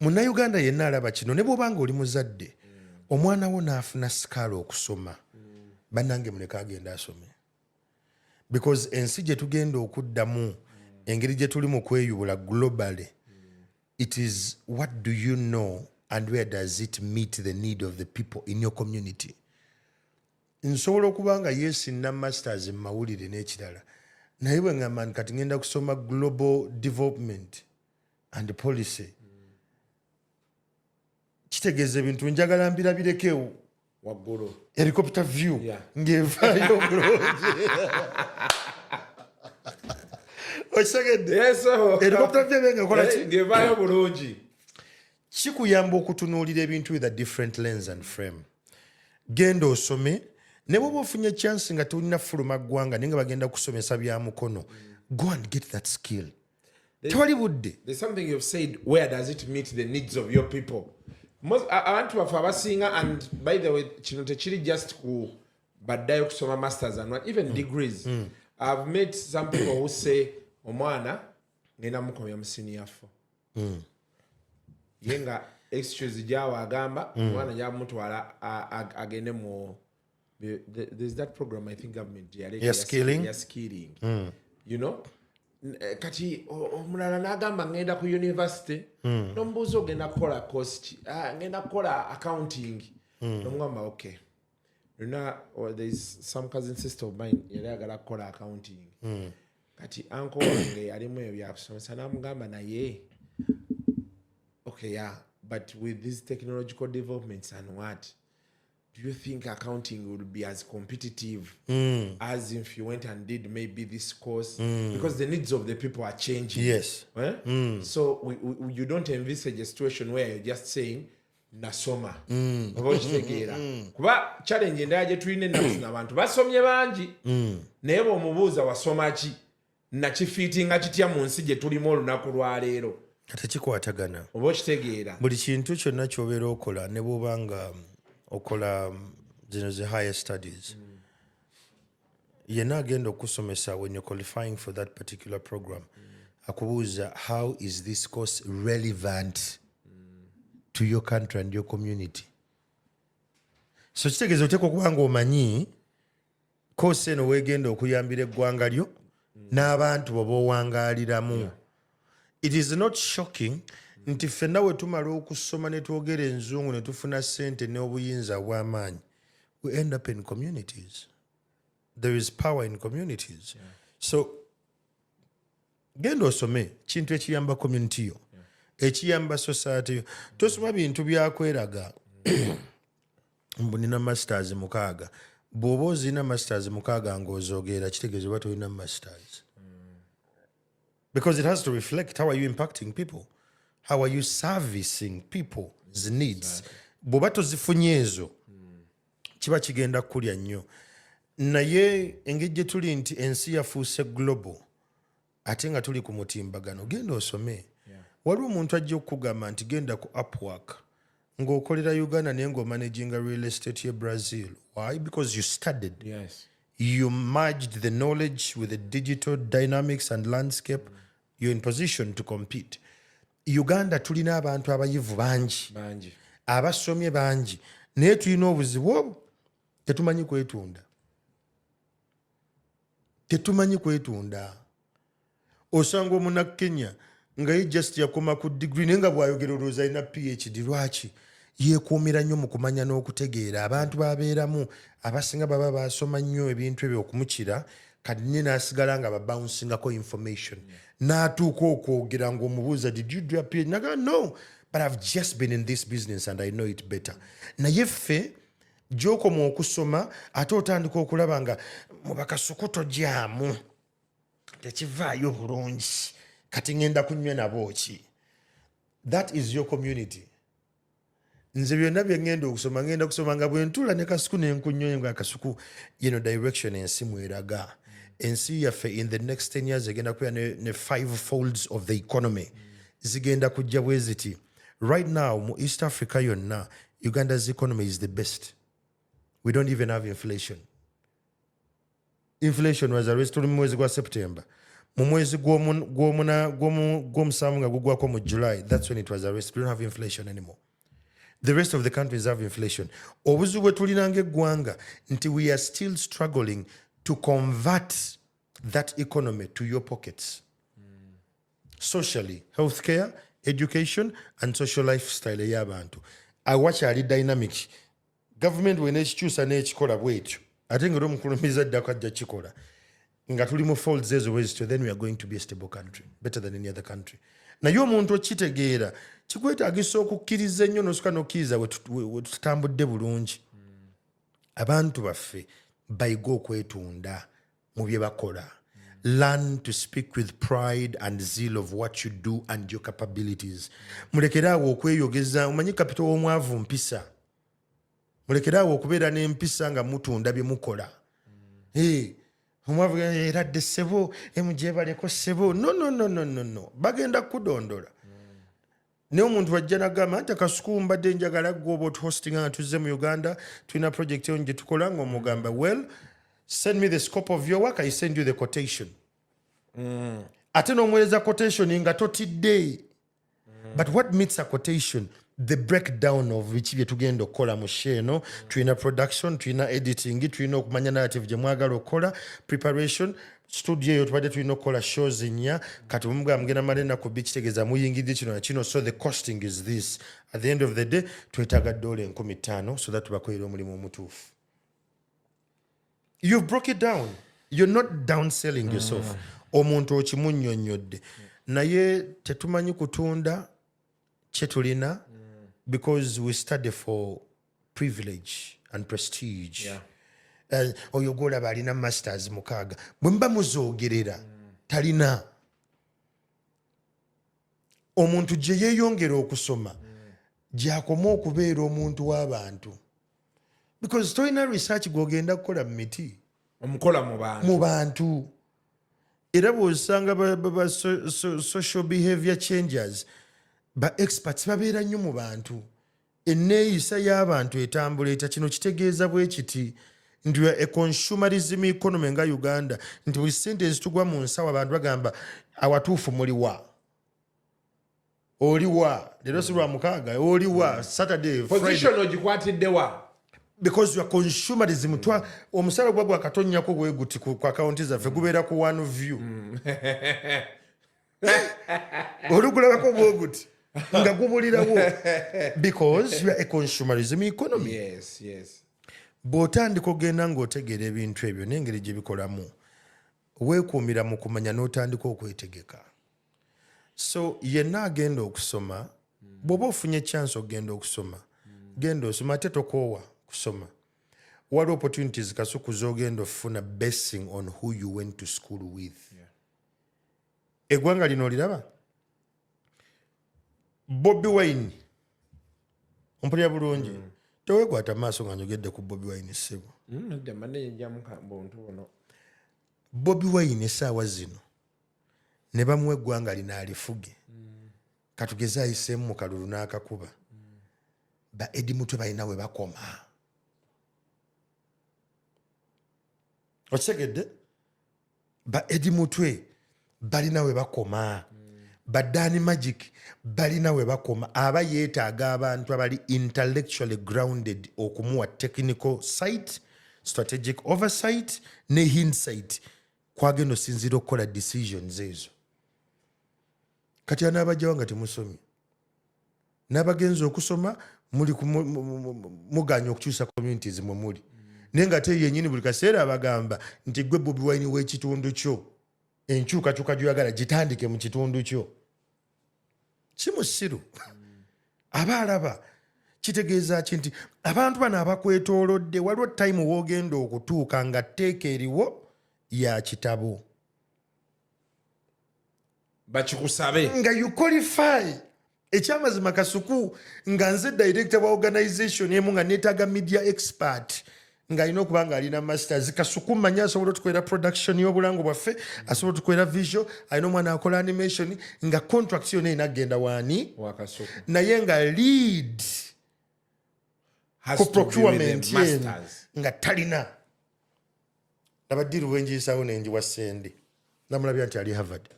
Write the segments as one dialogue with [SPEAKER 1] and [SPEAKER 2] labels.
[SPEAKER 1] Munnayuganda yenna alaba kino ne bw'obanga oli muzadde omwana wo n'afuna sikaala okusoma bannange muleke agenda asome because ensi gye tugenda okuddamu engeri gye tuli mu kweyubula globally it is what do you know and where does it meet the need of the people in your community. Nsobola okuba nga yeesinna masters mu mawulire n'ekirala naye bwe ngamba nti kati ngenda kusoma global development and policy kitegeeza ebintu njagala mbirabirekewo
[SPEAKER 2] waggulu
[SPEAKER 1] helicopter view ng'evaayo bulungi okisegedde helicopter view ebenga kola ki
[SPEAKER 2] ng'evaayo bulungi
[SPEAKER 1] kikuyamba okutunuulira ebintu with a different lens and frame. Genda osome ne bw'oba ofunye chance nga tulina fuluma ggwanga naye nga bagenda kusomesa bya mukono go and get that skill. Tewali budde.
[SPEAKER 2] There's something you've said, where does it meet the needs of your people? Abantu baffe abasinga, and by the way kino tekiri just ku baddayo kusoma masters and what, even degrees. I've met some people who say omwana ngenda mukomya mu senior 4 yenga excuse jawa agamba omwana jamutwala agende mu there's that program I think government skilling. You know, kati omulala n'agamba ngenda ku university n'omubuuza ogenda kukola cost ngenda kukola accounting n'omugamba okay there's some cousin sister of mine yali agala kukola accounting kati uncle wange yalimu ebyo byakusomesa n'amugamba naye okay but with these technological developments and what do you think accounting will be as competitive as if you went and did maybe this course? Because the needs of the people are changing.
[SPEAKER 1] Yes.
[SPEAKER 2] So you don't envisage a situation where you're just saying, nasoma. Kuba challenge endala gye tulina ennaku abantu basomye bangi naye bw'omubuuza wasoma ki nakifiitinga kitya mu nsi gye tulimu olunaku lwaleero
[SPEAKER 1] tekikwatagana
[SPEAKER 2] oba okitegeera
[SPEAKER 1] buli kintu kyonna ky'obeera okola ne bw'oba nga okola zino the higher studies yenna agenda okusomesa when you're qualifying for that particular program akubuuza how is this course relevant to your country and your community. So kitegeeza oteekwa okuba nga omanyi course eno weegenda okuyambira eggwanga lyo n'abantu bwe boowangaaliramu. It is not shocking nti ffenna we tumala okusoma ne twogera enzungu ne tufuna ssente n'obuyinza bw'amaanyi we end up in communities. There is power in communities. So genda osome kintu ekiyamba community yo ekiyamba society yo. Tosoma bintu byakweraga mbu nina masters 6 bw'oba ozina masters 6 ng'ozoogera kitegeeza oba tolina masters because it has to reflect how are you impacting people, how are you servicing people's needs. Bw'oba tozifunye ezo kiba kigenda kulya nnyo. Naye engeri gye tuli nti ensi yafuuse global ate nga tuli ku mutimbagano genda osome. Waliwo omuntu ajja okukugamba nti genda ku Upwork ng'okolera Uganda naye ng'omanaginga real estate ye Brazil. Why? Because you studied.
[SPEAKER 2] Yes.
[SPEAKER 1] You merged the knowledge with the digital dynamics and landscape. You're in position to compete. Uganda tulina abantu abayivu bangi abasomye bangi naye tulina obuzibu tetumanyi kwetunda. Osanga omunaku Kenya nga ye just yakoma ku degree naye nga bw'ayogera olowooza alina PhD. Lwaki? Yeekuumira nnyo mu kumanya n'okutegeera abantu babeeramu abasinga baba basoma nnyo ebintu ebyo okumukira kati nye n'asigala nga babouncingako information n'atuuka okwogera ng'omubuuza did you do a PhD? Naga no, but I've just been in this business and I know it better. Naye ffe gy'okoma okusoma ate otandika okulaba nga mu bakasukuto gyamu tekivaayo bulungi kati ngenda kunywa nabo ki. That is your community. Nze byonna bye ngenda okusoma nga bwe ntula ne kasuku n'enkunnyoye nga kasuku direction ensi mweraga. Ensi yaffe in the next 10 years egenda kuba ne 5 folds of the economy zigenda kujja bwe ziti. Right now mu East Africa yonna Uganda's economy is the best. We don't even have inflation. Inflation was arrested mu mwezi gwa September. mu mwezi gw'omusanvu nga gugwako mu July, that's when it was arrested. We don't have inflation anymore. The rest of the countries have inflation. Obuzibu bwe tulina ng'eggwanga nti we are still struggling to convert that economy to your pockets. Socially, healthcare, education, and social lifestyle ey'abantu. Awakyali dynamic. Government bw'eneekikyusa n'ekikola bw'ekyo. Ate ng'era omukulumiza ddako ajja kikola. Nga tuli mu folds ezo bwezityo, then we are going to be a stable country, better than any other country. Naye omuntu okitegeera kikwetaagisa okukkiriza ennyo n'osukka n'okkiriza we tutambudde bulungi. Abantu baffe bayiga okwetunda mu bye bakola. Learn to speak with pride and zeal of what you do and your capabilities. Mulekeraawo okweyogeza, omanyi kapito w'omwavu mpisa. Mulekeraawo okubeera n'empisa nga mutunda bye mukola. Omwavu eradde ssebo, emujebaleko ssebo. No. Bagenda kudondola. Naye omuntu wajja n'agamba nti akasuku mbadde njagala gwoba otuhostinga nga tuzze mu Uganda, tulina project eyo gye tukola ng'omugamba, well, send me the scope of your work, I send you the quotation. Ate n'omuweereza quotation nga totidde. But what meets a quotation? The breakdown of biki bye tugenda okukola mu sheno, tulina production, tulina editing, tulina okumanya narrative gye mwagala okukola, preparation, studio eyo tubadde tulina okukola shows nnya, kati mugamba mugenda mala ennaku bbiri kitegeeza muyingidde kino na kino, so the costing is this. At the end of the day, twetaaga $50,000 so that tubakolera omulimu omutuufu. You've broke it down. You're not downselling yourself. Omuntu okimunnyonnyodde. Naye tetumanyi kutunda kye tulina because we study for privilege and prestige. Oyo gwolaba alina masters 6. Bwe mba muzoogerera talina. Omuntu gye yeeyongera okusoma gy'akoma okubeera omuntu w'abantu. Because tolina research gw'ogenda kukola mu miti.
[SPEAKER 2] Omukola mu
[SPEAKER 1] bantu. Era bw'osanga ba social behavior changers, ba experts babeera nnyo mu bantu. Enneeyisa y'abantu etambula kino kitegeeza bwe kiti nti a consumerism economy nga Uganda, nti buli ssente ezitugwa mu nsawo abantu bagamba awatuufu muliwa. Oliwa. Leero si lwa mukaaga. Oliwa. Saturday, Friday.
[SPEAKER 2] Position ogikwatiddewa.
[SPEAKER 1] Because you are consumerism. Omusala gwa katonnyako gwe guti ku akaunti zaffe gubeera ku one view. Olugulabako gwe guti nga gubulirawo. Because you are a consumerism economy.
[SPEAKER 2] Yes.
[SPEAKER 1] Bw'otandika ogenda ng'otegeera ebintu ebyo n'engeri gye bikolamu, weekuumira mu kumanya n'otandika okwetegeka. So yenna agenda okusoma, bw'oba ofunye chance ogenda okusoma, genda osoma ate tokoowa kusoma. Waliwo opportunities kasuku z'ogenda ofuna basing on who you went to school with. Eggwanga lino oliraba? Bobi Wine. Ompulira bulungi. Toweekwata maaso nga njogedde ku Bobi Wine ssebo. Bobi Wine essaawa zino ne bamuwa eggwanga lino alifuge. Katugeze ayiseemu mu kalulu n'akakuba. Ba Edi Mutwe balina we bakoma. Okitegedde? Ba Edi Mutwe balina we bakoma. Ba Dani Magic balina we bakoma. Aba yeetaaga abantu abali intellectually grounded okumuwa technical sight, strategic oversight ne hindsight kwagenda osinziira okukola decisions ezo. Kati anaabajjawo nga temusomye. N'abagenzi okusoma muganya okukyusa communities mwe muli. Naye nga te yennyini buli kaseera abagamba nti gwe Bobi Wine w'ekitundu kyo, enkyukakyuka gy'oyagala gitandike mu kitundu kyo. Si musiru. Aba alaba. Kitegeeza ki nti abantu bano abakwetoolodde waliwo time w'ogenda okutuuka nga tteeka eriwo ya kitabo.
[SPEAKER 2] Bakikusabe.
[SPEAKER 1] Nga you qualify. Ekyamazima kasuku nga nze director wa organization emu nga neetaaga media expert nga alina okuba nga alina masters. Kasuku manya asobola otukolera production y'obulango bwaffe, asobola otukolera visual, alina omwana akola animation nga contract yonna erina agenda waani naye nga lead ku procurement nga talina. Nabaddiru bwenjiyisawo nenjiwa ssende. namulabira nti ali Harvard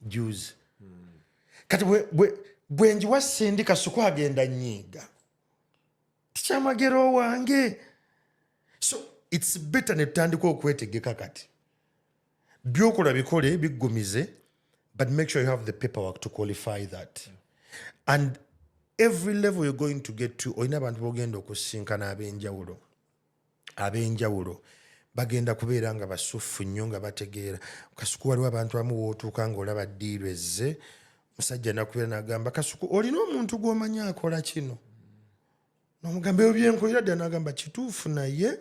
[SPEAKER 1] Jews kati bwe njiwa sindi Kasuku agenda nyiiga Kyamagero wange. So it's better ne tutandika okwetegeka kati byokola bikole bigumize, but make sure you have the paperwork to qualify that. And every level you're going to get to, oyina abantu bogenda okusinkana ab'enjawulo bagenda kubeera nga basufu nnyo nga bategeera. Kasuku waliwo abantu abamu wootuuka ng'olaba ddiiru ezze, musajja nakubeera n'agamba Kasuku olina omuntu gw'omanyi akola kino, n'omugamba ebyo byenkolera ddala, n'agamba kituufu naye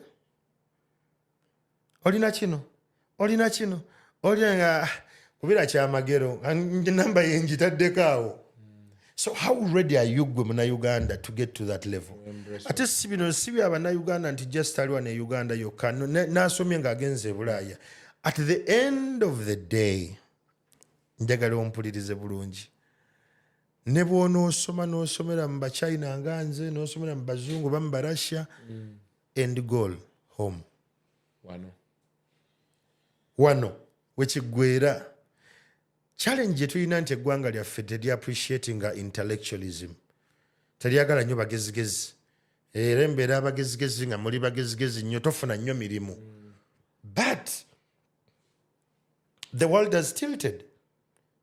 [SPEAKER 1] olina kino olina nga kubeera Kyamagero namba yenjitaddeko awo. So how ready are you gwe Munnayuganda to get to that level? Ate si bino si bya Bannayuganda nti just aliwa ne Uganda yokka n'asomye ng'agenze e Bulaaya. At the end of the day, njagala ompulirize bulungi, ne bw'onoosoma n'osomera mu Bachina nga nze, n'osomera mu Bazungu ba mu Barussia, end goal home. Wano wekiggweera. Challenge ye tulina nti eggwanga lyaffe teri appreciatinga intellectualism. Teryagala nnyo bagezigezi. Era embeera abagezigezi nga muli bagezigezi nnyo tofuna nnyo mirimu. But the world has tilted.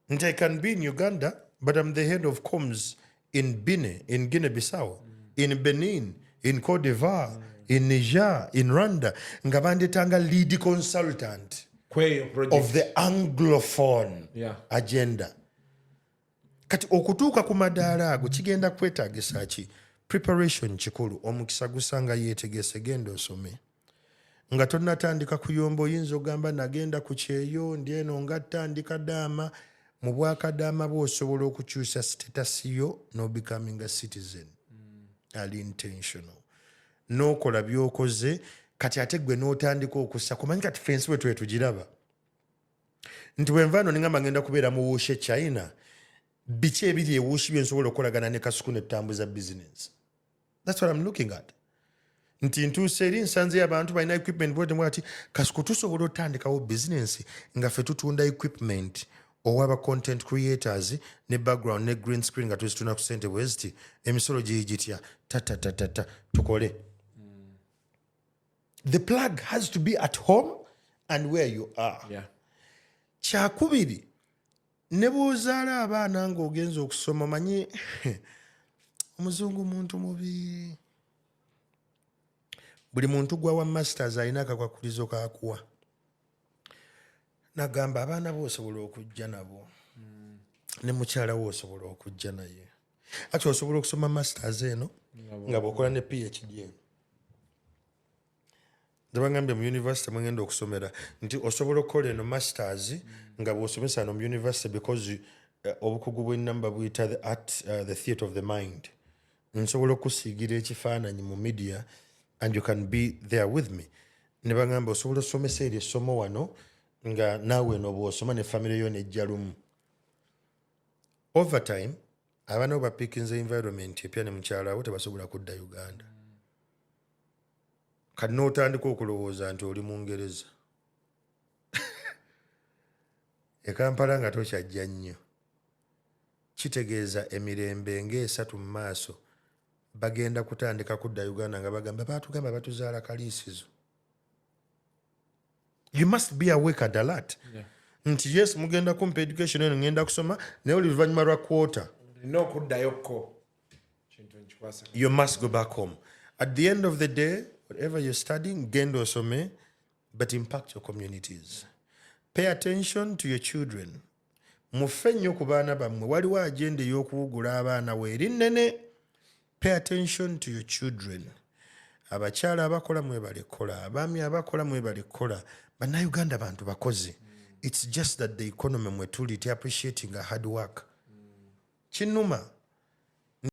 [SPEAKER 1] And I can be in Uganda, but I'm the head of comms in Guinea-Bissau, in Benin, in Cote d'Ivoire, in Niger, in Rwanda. Nga bandetanga lead consultant of the Anglophone agenda. Kati okutuuka ku madaala ago kigenda kwetaagisa ki? Preparation kikulu. Omukisa Gusanga Yetegese genda osome. Nga tonnatandika kuyomba oyinza ogamba nagenda ku kyeyo ndi eno nga tandika daama. Mu bwakadaama bw'osobola okukyusa status yo no becoming a citizen. Ali intentional. N'okola by'okoze kati ate gwe n'otandika okussa. Kumanyi kati fensi we tugiraba nti bwe nvaano ningamba ngenda kubeera mu wuushe China, biki ebiri ewuushi bye nsobola okolagana ne Kasuku ne tutambuza business. That's what I'm looking at. Nti ntuuse eri nsanze abantu balina equipment bwete mwati Kasuku tusobola otandikawo business nga ffe tutunda equipment owaba content creators ne background ne green screen nga tuzituna ku ssente bweziti emisolo giyigitya tatatata tukole. The plug has to be at home and where you are. Kyakubiri ne bw'ozaala abaana ng'ogenza okusoma manyi omuzungu muntu mubi. Buli muntu gwawa masters alina akakwakulizo kakuwa. Nagamba abaana bo osobola okujja nabo, ne mukyala wo osobola okujja naye. Ati osobola okusoma masters eno nga bw'okola ne PhD. Ndabangambye mu university mwengenda okusomera nti osobola okukola eno masters nga bw'osomesa no mu university because obukugu bw'ennamba buyita the theatre of the mind. Nsobola okusiigira ekifaananyi mu media and you can be there with me. Ne bagamba osobola osomesa eri essomo wano nga naawe eno bw'osoma ne famire yo nejja lumu. Over time abaana bo bapiikinze environment epya ne mukyala wo tebasobola kudda Uganda. Kati n'otandika okulowooza nti oli Mungereza. E Kampala nga tokyajja nnyo. Kitegeeza emirembe ng'esatu mu maaso bagenda kutandika kudda Uganda nga bagamba baatugamba batuzaala kaliisizo. You must be awake at alert. Nti yes mugenda kumpa education eno ngenda kusoma naye oli luvannyuma lwa quarter. You must go back home. At the end of the day, whatever you're studying, genda osome, but impact your communities. Pay attention to your children. Muffe nnyo ku baana bammwe. Waliwo agenda ey'okuwugula abaana weeri nnene. Pay attention to your children. Abakyala abakola mwebale kola, abaami abakola mwebale kola. Bannayuganda bantu bakozi. It's just that the economy mwe tuli appreciating hard work. Kinuma.